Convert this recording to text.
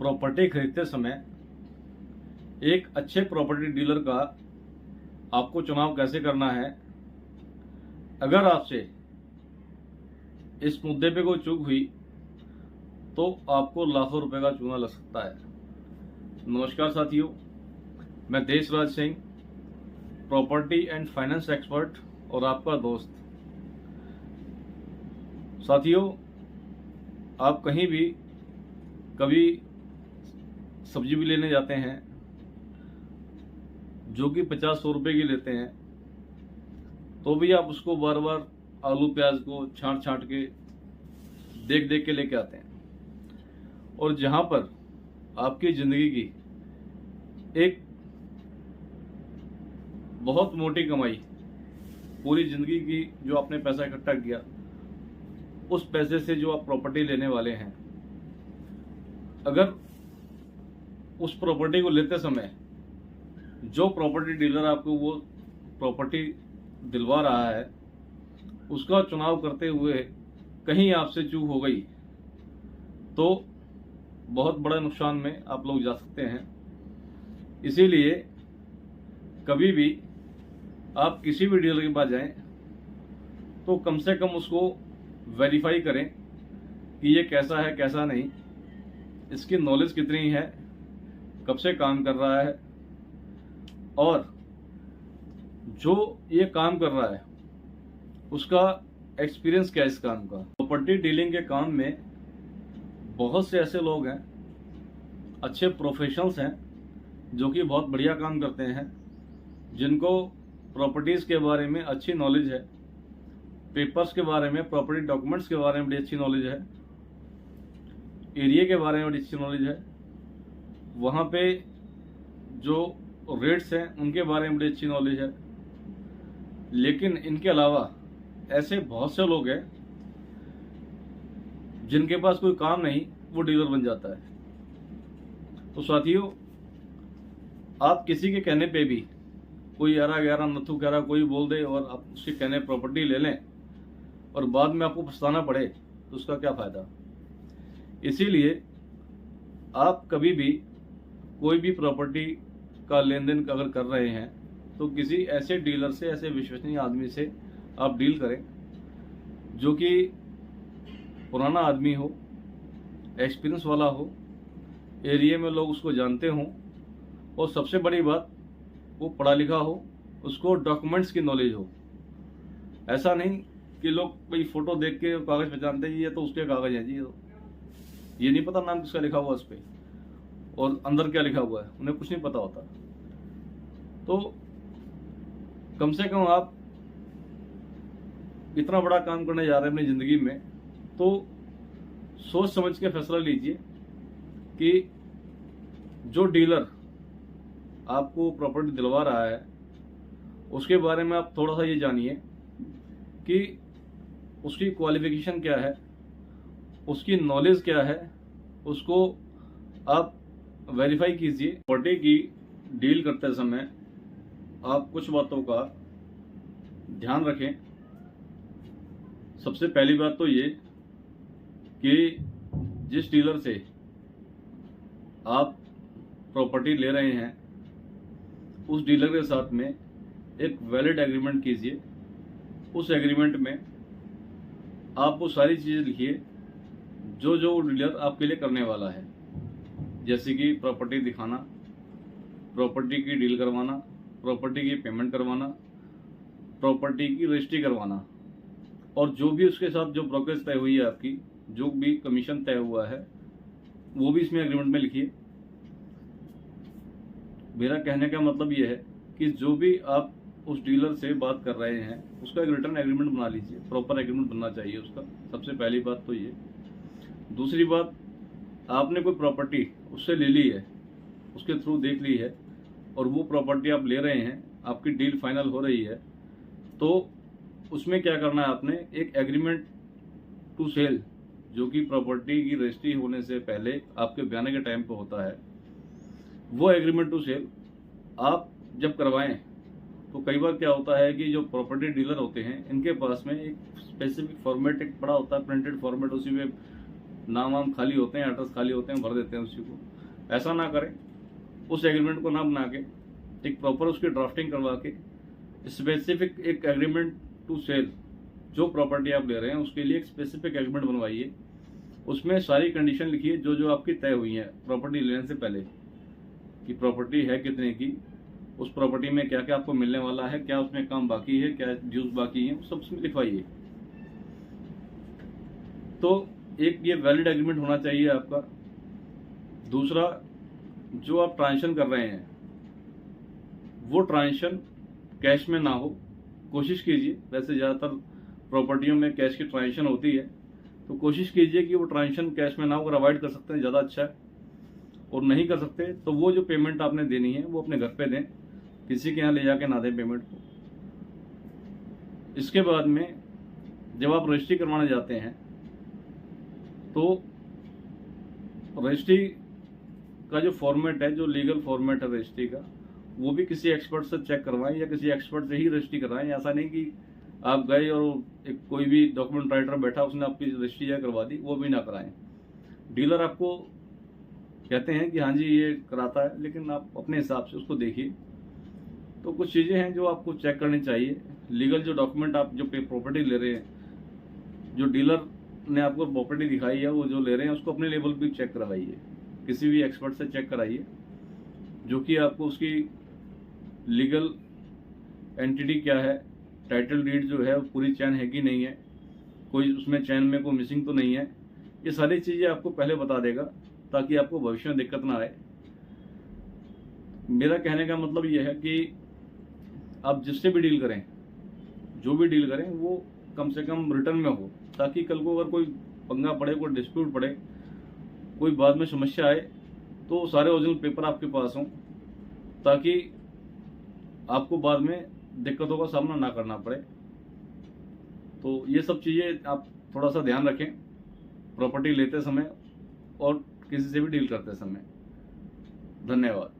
Property खरीदते समय एक अच्छे प्रॉपर्टी डीलर का आपको चुनाव कैसे करना है। अगर आपसे इस मुद्दे पे कोई चूक हुई तो आपको लाखों रुपए का चूना लग सकता है। नमस्कार साथियों, मैं Deshraj Singh, property and finance expert और आपका दोस्त। साथियों, आप कहीं भी कभी सब्जी भी लेने जाते हैं जो कि 50-100 रुपए की लेते हैं, तो भी आप उसको बार बार आलू प्याज को छांट छांट के देख देख के लेके आते हैं। और जहां पर आपकी जिंदगी की एक बहुत मोटी कमाई, पूरी जिंदगी की जो आपने पैसा इकट्ठा किया, उस पैसे से जो आप प्रॉपर्टी लेने वाले हैं, अगर उस प्रॉपर्टी को लेते समय जो प्रॉपर्टी डीलर आपको वो प्रॉपर्टी दिलवा रहा है, उसका चुनाव करते हुए कहीं आपसे चूक हो गई तो बहुत बड़ा नुकसान में आप लोग जा सकते हैं। इसीलिए कभी भी आप किसी भी डीलर के पास जाएं तो कम से कम उसको वेरीफाई करें कि ये कैसा है कैसा नहीं, इसकी नॉलेज कितनी है, कब से काम कर रहा है, और जो ये काम कर रहा है उसका एक्सपीरियंस क्या है इस काम का। प्रॉपर्टी डीलिंग के काम में बहुत से ऐसे लोग हैं, अच्छे प्रोफेशनल्स हैं, जो कि बहुत बढ़िया काम करते हैं, जिनको प्रॉपर्टीज के बारे में अच्छी नॉलेज है, पेपर्स के बारे में, प्रॉपर्टी डॉक्यूमेंट्स के बारे में बड़ी अच्छी नॉलेज है, एरिया के बारे में बड़ी अच्छी नॉलेज है, वहाँ पे जो रेट्स हैं उनके बारे में बड़ी अच्छी नॉलेज है। लेकिन इनके अलावा ऐसे बहुत से लोग हैं जिनके पास कोई काम नहीं, वो डीलर बन जाता है। तो साथियों, आप किसी के कहने पे भी, कोई 11-11 नथु 11 कोई बोल दे और आप उसके कहने प्रॉपर्टी ले लें और बाद में आपको पछताना पड़े, तो उसका क्या फायदा। इसीलिए आप कभी भी कोई भी प्रॉपर्टी का लेन देन अगर कर रहे हैं तो किसी ऐसे डीलर से, ऐसे विश्वसनीय आदमी से आप डील करें जो कि पुराना आदमी हो, एक्सपीरियंस वाला हो, एरिया में लोग उसको जानते हों, और सबसे बड़ी बात, वो पढ़ा लिखा हो, उसको डॉक्यूमेंट्स की नॉलेज हो। ऐसा नहीं कि लोग कोई फोटो देख के कागज पहचानते हैं, ये तो उसके कागज हैं जी, ये नहीं पता नाम किसका लिखा हुआ उस पर और अंदर क्या लिखा हुआ है, उन्हें कुछ नहीं पता होता। तो कम से कम आप इतना बड़ा काम करने जा रहे हैं अपनी जिंदगी में, तो सोच समझ के फैसला लीजिए कि जो डीलर आपको प्रॉपर्टी दिलवा रहा है उसके बारे में आप थोड़ा सा ये जानिए कि उसकी क्वालिफिकेशन क्या है, उसकी नॉलेज क्या है, उसको आप वेरीफाई कीजिए। प्रॉपर्टी की डील करते समय आप कुछ बातों का ध्यान रखें। सबसे पहली बात तो ये कि जिस डीलर से आप प्रॉपर्टी ले रहे हैं, उस डीलर के साथ में एक वैलिड एग्रीमेंट कीजिए। उस एग्रीमेंट में आप वो सारी चीज़ें लिखिए जो जो डीलर आपके लिए करने वाला है, जैसे कि प्रॉपर्टी दिखाना, प्रॉपर्टी की डील करवाना, प्रॉपर्टी की पेमेंट करवाना, प्रॉपर्टी की रजिस्ट्री करवाना, और जो भी उसके साथ जो ब्रोकरेज तय हुई है, आपकी जो भी कमीशन तय हुआ है, वो भी इसमें एग्रीमेंट में लिखिए। मेरा कहने का मतलब ये है कि जो भी आप उस डीलर से बात कर रहे हैं उसका एक रिटर्न एग्रीमेंट बना लीजिए, प्रॉपर एग्रीमेंट बनना चाहिए उसका। सबसे पहली बात तो ये। दूसरी बात, आपने कोई प्रॉपर्टी उससे ले ली है, उसके थ्रू देख ली है, और वो प्रॉपर्टी आप ले रहे हैं, आपकी डील फाइनल हो रही है, तो उसमें क्या करना है, आपने एक एग्रीमेंट टू सेल, जो कि प्रॉपर्टी की रजिस्ट्री होने से पहले आपके बयाने के टाइम पे होता है, वो एग्रीमेंट टू सेल आप जब करवाएं तो कई बार क्या होता है कि जो प्रॉपर्टी डीलर होते हैं, इनके पास में एक स्पेसिफिक फॉर्मेट एक पड़ा होता है, प्रिंटेड फॉर्मेट, उसी में नाम वाम खाली होते हैं, एड्रेस खाली होते हैं, भर देते हैं उसी को। ऐसा ना करें, उस एग्रीमेंट को ना बना के एक प्रॉपर उसकी ड्राफ्टिंग करवा के स्पेसिफिक एक एग्रीमेंट टू सेल, जो प्रॉपर्टी आप ले रहे हैं उसके लिए एक स्पेसिफिक एग्रीमेंट बनवाइए। उसमें सारी कंडीशन लिखिए जो जो आपकी तय हुई हैं प्रॉपर्टी लेने से पहले, कि प्रॉपर्टी है कितने की, उस प्रॉपर्टी में क्या क्या आपको मिलने वाला है, क्या उसमें काम बाकी है, क्या ड्यूज बाकी है, सब उसमें लिखवाइए। तो एक ये वैलिड एग्रीमेंट होना चाहिए आपका। दूसरा, जो आप ट्रांजेक्शन कर रहे हैं वो ट्रांजेक्शन कैश में ना हो, कोशिश कीजिए। वैसे ज़्यादातर प्रॉपर्टियों में कैश की ट्रांजेक्शन होती है, तो कोशिश कीजिए कि वो ट्रांजेक्शन कैश में ना हो। अगर अवॉइड कर सकते हैं ज़्यादा अच्छा है, और नहीं कर सकते तो वो जो पेमेंट आपने देनी है वो अपने घर पे दें, किसी के यहाँ ले जाके ना दें पेमेंट को। इसके बाद में जब आप रजिस्ट्री करवाने जाते हैं तो रजिस्ट्री का जो फॉर्मेट है, जो लीगल फॉर्मेट है रजिस्ट्री का, वो भी किसी एक्सपर्ट से चेक करवाएं या किसी एक्सपर्ट से ही रजिस्ट्री करवाएं। ऐसा नहीं कि आप गए और एक कोई भी डॉक्यूमेंट राइटर बैठा उसने आपकी रजिस्ट्री करवा दी, वो भी ना कराएं। डीलर आपको कहते हैं कि हाँ जी ये कराता है, लेकिन आप अपने हिसाब से उसको देखिए। तो कुछ चीज़ें हैं जो आपको चेक करनी चाहिए। लीगल जो डॉक्यूमेंट आप जो प्रॉपर्टी ले रहे हैं, जो डीलर ने आपको प्रॉपर्टी दिखाई है वो जो ले रहे हैं उसको अपने लेवल पे चेक करवाइए, किसी भी एक्सपर्ट से चेक कराइए, जो कि आपको उसकी लीगल एंटिटी क्या है, टाइटल डीड जो है पूरी चैन है कि नहीं है, कोई उसमें चैन में कोई मिसिंग तो नहीं है। ये सारी चीज़ें आपको पहले बता देगा ताकि आपको भविष्य में दिक्कत ना आए। मेरा कहने का मतलब ये है कि आप जिससे भी डील करें, जो भी डील करें, वो कम से कम रिटर्न में हो, ताकि कल को अगर कोई पंगा पड़े, कोई डिस्प्यूट पड़े, कोई बाद में समस्या आए, तो सारे ओरिजिनल पेपर आपके पास हों, ताकि आपको बाद में दिक्कतों का सामना ना करना पड़े। तो ये सब चीज़ें आप थोड़ा सा ध्यान रखें प्रॉपर्टी लेते समय और किसी से भी डील करते समय। धन्यवाद।